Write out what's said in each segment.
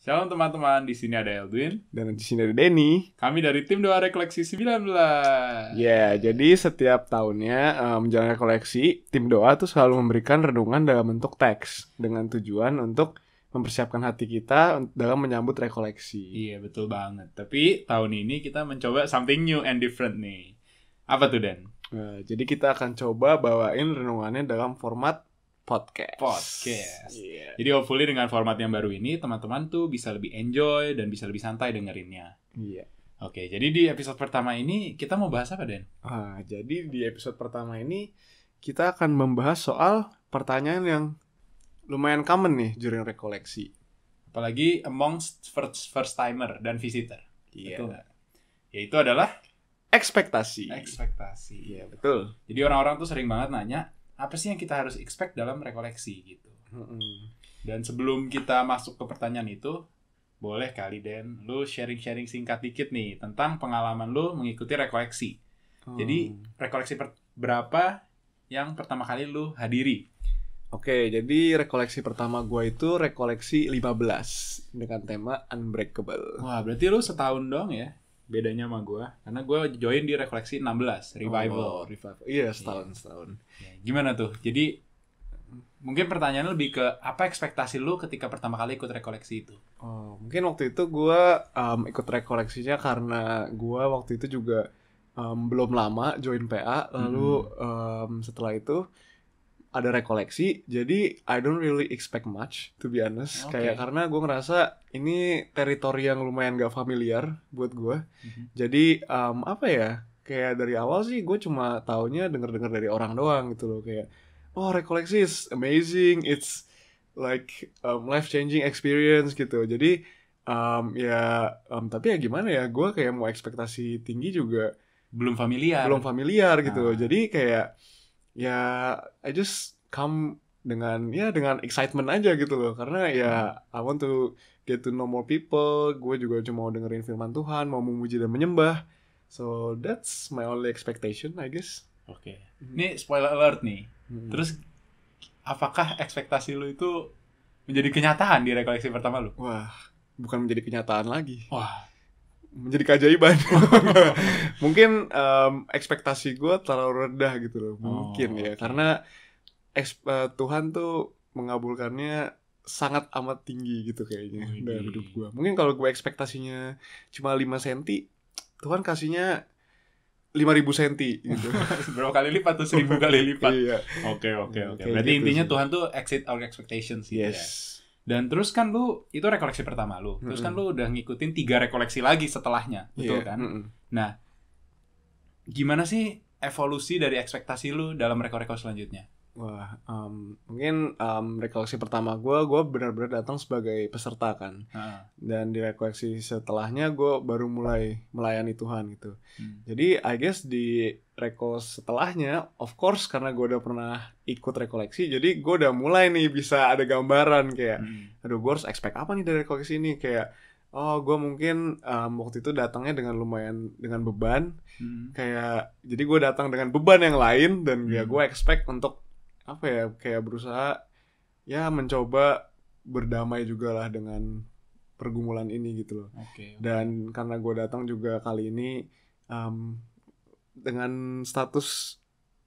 Shalom teman-teman, di sini ada Eldwin. Dan di sini ada Denny. Kami dari tim Doa Rekoleksi 19. Ya, jadi setiap tahunnya menjalani rekoleksi, tim doa tuh selalu memberikan renungan dalam bentuk teks dengan tujuan untuk mempersiapkan hati kita dalam menyambut rekoleksi. Iya, betul banget. Tapi tahun ini kita mencoba something new and different nih. Apa tuh, Dan? Nah, jadi kita akan coba bawain renungannya dalam format podcast. Yeah. Jadi hopefully dengan format yang baru ini, teman-teman tuh bisa lebih enjoy dan bisa lebih santai dengerinnya. Iya. Oke, jadi di episode pertama ini kita mau bahas apa, Den? Jadi di episode pertama ini kita akan membahas soal pertanyaan yang lumayan common nih during rekoleksi. Apalagi amongst first timer dan visitor. Iya. Betul nggak? Yaitu adalah Ekspektasi. Iya, Betul. Jadi orang-orang tuh sering banget nanya, apa sih yang kita harus expect dalam rekoleksi gitu. Dan sebelum kita masuk ke pertanyaan itu, boleh kali Den, lu sharing-sharing singkat dikit nih tentang pengalaman lu mengikuti rekoleksi. Jadi rekoleksi berapa yang pertama kali lu hadiri? Oke, jadi rekoleksi pertama gue itu rekoleksi 15 dengan tema Unbreakable. Wah, berarti lu setahun dong ya bedanya sama gue. Karena gue join di rekoleksi 16, Revival. Revival. Iya, setahun. Ya, gimana tuh? Jadi mungkin pertanyaannya lebih ke apa ekspektasi lu ketika pertama kali ikut rekoleksi itu? Mungkin waktu itu gue ikut rekoleksinya karena gue waktu itu juga belum lama join PA. Lalu setelah itu ada rekoleksi, jadi I don't really expect much, to be honest. Okay. Kayak karena gue ngerasa ini teritori yang lumayan gak familiar buat gue. Jadi apa ya? Kayak dari awal sih gue cuma taunya denger-denger dari orang doang gitu loh. Kayak rekoleksi is amazing, it's like life-changing experience gitu. Jadi tapi ya gimana ya? Gue kayak mau ekspektasi tinggi juga belum familiar gitu. Jadi kayak ya I just come dengan excitement aja gitu loh, karena ya I want to get to know more people. Gue juga cuma mau dengerin firman Tuhan, mau memuji dan menyembah. So that's my only expectation, I guess. Oke. Ini spoiler alert nih. Terus apakah ekspektasi lu itu menjadi kenyataan di rekoleksi pertama lu? Wah, bukan menjadi kenyataan lagi. Wah, menjadi keajaiban. Mungkin ekspektasi gue terlalu rendah gitu loh. Mungkin ya. Karena Tuhan tuh mengabulkannya sangat amat tinggi gitu kayaknya dalam hidup gue. Mungkin kalau gue ekspektasinya cuma 5 cm, Tuhan kasihnya 5.000 cm gitu. Berapa kali lipat tuh? 1.000 kali lipat. Iya. Oke. Berarti gitu intinya sih. Tuhan tuh exceed our expectations gitu Yes. ya. Dan terus kan lu, itu rekoleksi pertama lu. Terus kan lu udah ngikutin 3 rekoleksi lagi setelahnya. Betul kan? Nah, gimana sih evolusi dari ekspektasi lu dalam reko-reko selanjutnya? Wah, mungkin rekoleksi pertama gue benar-benar datang sebagai peserta kan. Dan di rekoleksi setelahnya gue baru mulai melayani Tuhan gitu. Jadi I guess di reko setelahnya, of course karena gue udah pernah ikut rekoleksi, jadi gue udah mulai nih bisa ada gambaran kayak, aduh gue harus expect apa nih dari rekoleksi ini, kayak gue mungkin waktu itu datangnya dengan beban, kayak jadi gue datang dengan beban yang lain dan ya gue expect untuk apa ya, kayak berusaha ya mencoba berdamai juga lah dengan pergumulan ini gitu loh. Okay. Dan karena gue datang juga kali ini dengan status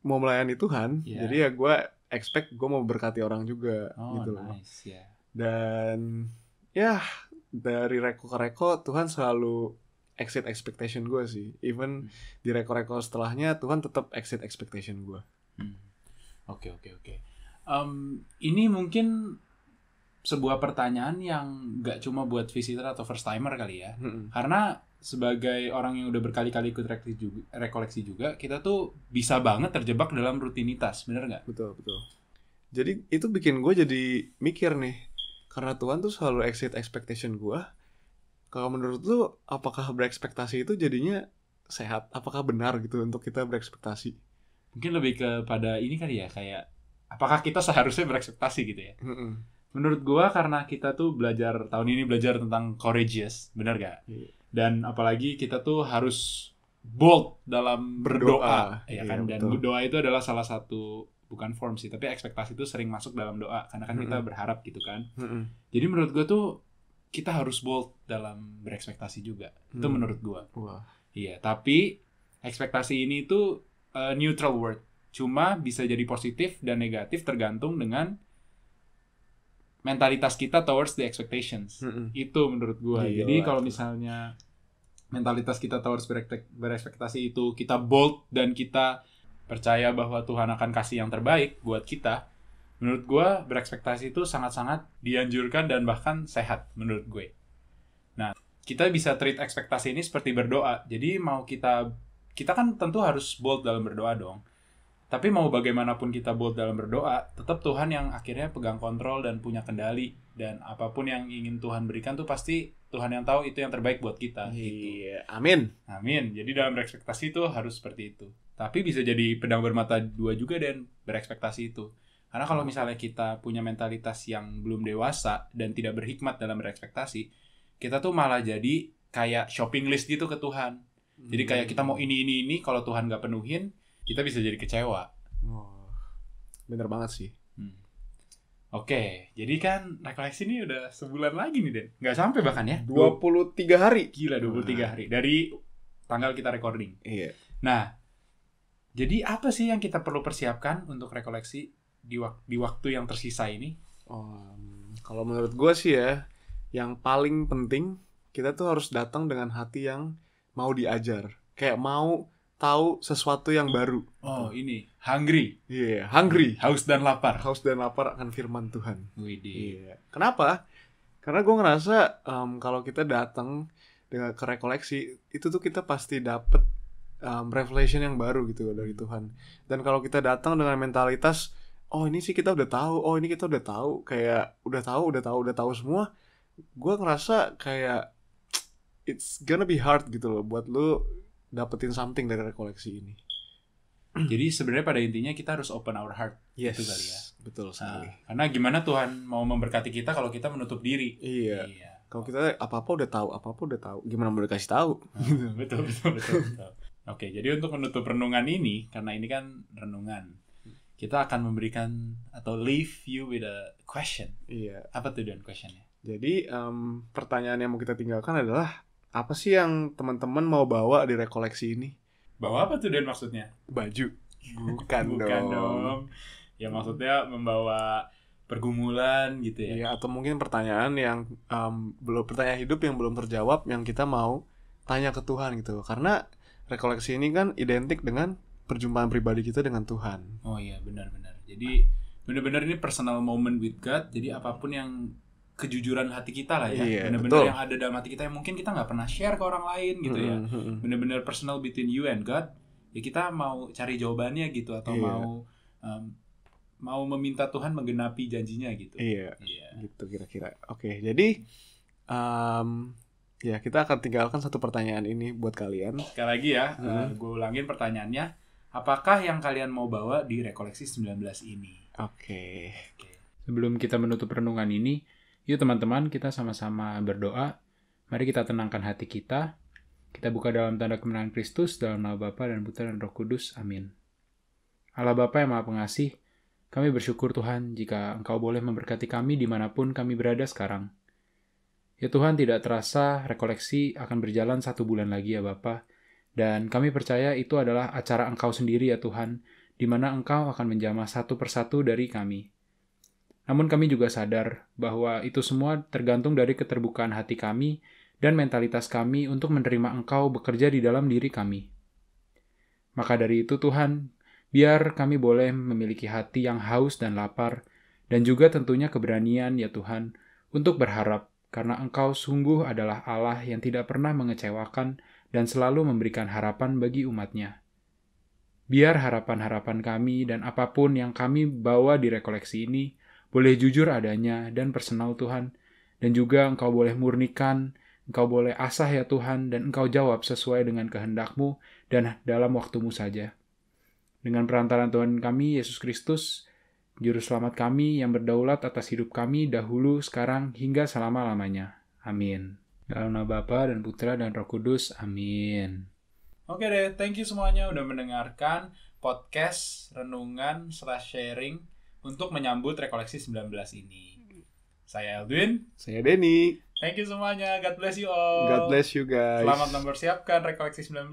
mau melayani Tuhan, jadi ya gue expect gue mau berkati orang juga gitu loh. Nice, yeah. Dan ya dari reko ke reko Tuhan selalu exceed expectation gue sih. Even di reko-reko setelahnya Tuhan tetap exceed expectation gue. Oke. Ini mungkin sebuah pertanyaan yang gak cuma buat visitor atau first timer kali ya. Karena sebagai orang yang udah berkali-kali ikut rekoleksi juga, kita tuh bisa banget terjebak dalam rutinitas, bener gak? Betul. Jadi itu bikin gue jadi mikir nih, karena Tuhan tuh selalu exceed expectation gue. Kalau menurut lu, apakah berekspektasi itu jadinya sehat? Apakah benar gitu untuk kita berekspektasi? Mungkin lebih kepada ini kali ya, kayak apakah kita seharusnya berekspektasi gitu ya? Menurut gua karena kita tuh tahun ini belajar tentang courageous, benar gak? Dan apalagi kita tuh harus bold dalam berdoa, ya kan? Dan doa itu adalah salah satu, bukan form sih, tapi ekspektasi itu sering masuk dalam doa karena kan kita berharap gitu kan. Jadi menurut gua tuh kita harus bold dalam berekspektasi juga. Itu menurut gue. Wah. Iya, tapi ekspektasi ini tuh neutral word. Cuma bisa jadi positif dan negatif tergantung dengan mentalitas kita towards the expectations. Itu menurut gue. Jadi kalau misalnya mentalitas kita towards berekspektasi itu kita bold dan kita percaya bahwa Tuhan akan kasih yang terbaik buat kita, menurut gue berekspektasi itu sangat-sangat dianjurkan dan bahkan sehat menurut gue. Nah, kita bisa treat ekspektasi ini seperti berdoa. Jadi mau kita kan tentu harus bold dalam berdoa dong. Tapi mau bagaimanapun kita bold dalam berdoa, tetap Tuhan yang akhirnya pegang kontrol dan punya kendali. Dan apapun yang ingin Tuhan berikan tuh pasti Tuhan yang tahu itu yang terbaik buat kita. Iya, amin. Amin. Jadi dalam berekspektasi itu harus seperti itu. Tapi bisa jadi pedang bermata dua juga dan berekspektasi itu. Karena kalau misalnya kita punya mentalitas yang belum dewasa dan tidak berhikmat dalam berekspektasi, kita tuh malah jadi kayak shopping list gitu ke Tuhan. Jadi kayak kita mau ini, kalau Tuhan gak penuhin, kita bisa jadi kecewa. Oh, bener banget sih. Oke, jadi kan rekoleksi ini udah sebulan lagi nih, Den. Nggak sampai bahkan ya. 23 hari. Gila, 23 hari. Dari tanggal kita recording. Iya. Nah, jadi apa sih yang kita perlu persiapkan untuk rekoleksi di waktu yang tersisa ini? Kalau menurut gue sih ya, yang paling penting, kita tuh harus datang dengan hati yang mau diajar. Kayak mau tahu sesuatu yang baru. Ini hungry. Iya, hungry. Haus dan lapar. Haus dan lapar akan firman Tuhan. Widih. Iya. Kenapa? Karena gue ngerasa kalau kita datang dengan ke rekoleksi, itu tuh kita pasti dapet revelation yang baru gitu dari Tuhan. Dan kalau kita datang dengan mentalitas, ini sih kita udah tahu, ini kita udah tahu, kayak udah tahu semua. Gue ngerasa kayak it's gonna be hard gitu loh buat lu dapetin something dari rekoleksi ini. Jadi sebenarnya pada intinya kita harus open our heart. Yes, gitu kali ya. Betul sekali. Karena gimana Tuhan mau memberkati kita kalau kita menutup diri? Iya. Kalau kita apa-apa udah tahu, gimana mau dikasih tahu? Betul. Oke, jadi untuk menutup renungan ini, karena ini kan renungan, kita akan memberikan atau leave you with a question. Iya. Apa tuh Dan questionnya? Jadi pertanyaan yang mau kita tinggalkan adalah, apa sih yang teman-teman mau bawa di rekoleksi ini? Bawa apa tuh Dan maksudnya? Baju. Bukan dong. Ya maksudnya membawa pergumulan gitu ya. Iya, atau mungkin pertanyaan yang pertanyaan hidup yang belum terjawab yang kita mau tanya ke Tuhan gitu. Karena rekoleksi ini kan identik dengan perjumpaan pribadi kita dengan Tuhan. Oh iya, benar-benar. Jadi benar-benar ini personal moment with God. Jadi apapun yang kejujuran hati kita lah ya, benar-benar yang ada dalam hati kita yang mungkin kita nggak pernah share ke orang lain gitu ya, benar-benar personal between you and God, ya kita mau cari jawabannya gitu atau mau meminta Tuhan menggenapi janjinya gitu. Iya. Gitu kira-kira. Oke, jadi ya kita akan tinggalkan satu pertanyaan ini buat kalian. Sekali lagi ya, gue ulangin pertanyaannya, apakah yang kalian mau bawa di rekoleksi 19 ini? Oke. Sebelum kita menutup renungan ini, yuk teman-teman, kita sama-sama berdoa. Mari kita tenangkan hati kita. Kita buka dalam tanda kemenangan Kristus, dalam nama Bapa dan Putra dan Roh Kudus. Amin. Allah Bapa yang Maha Pengasih, kami bersyukur Tuhan jika Engkau boleh memberkati kami dimanapun kami berada sekarang. Ya Tuhan, tidak terasa rekoleksi akan berjalan 1 bulan lagi ya Bapa. Dan kami percaya itu adalah acara Engkau sendiri ya Tuhan, di mana Engkau akan menjamah satu persatu dari kami. Namun kami juga sadar bahwa itu semua tergantung dari keterbukaan hati kami dan mentalitas kami untuk menerima Engkau bekerja di dalam diri kami. Maka dari itu Tuhan, biar kami boleh memiliki hati yang haus dan lapar, dan juga tentunya keberanian ya Tuhan, untuk berharap, karena Engkau sungguh adalah Allah yang tidak pernah mengecewakan dan selalu memberikan harapan bagi umat-Nya. Biar harapan-harapan kami dan apapun yang kami bawa di rekoleksi ini, boleh jujur adanya dan personal Tuhan, dan juga Engkau boleh murnikan, Engkau boleh asah ya Tuhan, dan Engkau jawab sesuai dengan kehendak-Mu dan dalam waktu-Mu saja. Dengan perantaraan Tuhan kami, Yesus Kristus, Juru Selamat kami yang berdaulat atas hidup kami dahulu, sekarang, hingga selama-lamanya. Amin. Dalam nama Bapa dan Putra dan Roh Kudus. Amin. Oke deh, thank you semuanya udah mendengarkan podcast renungan/sharing untuk menyambut rekoleksi 19 ini. Saya Eldwin. Saya Denny. Thank you semuanya. God bless you all. God bless you guys. Selamat mempersiapkan Rekoleksi 19.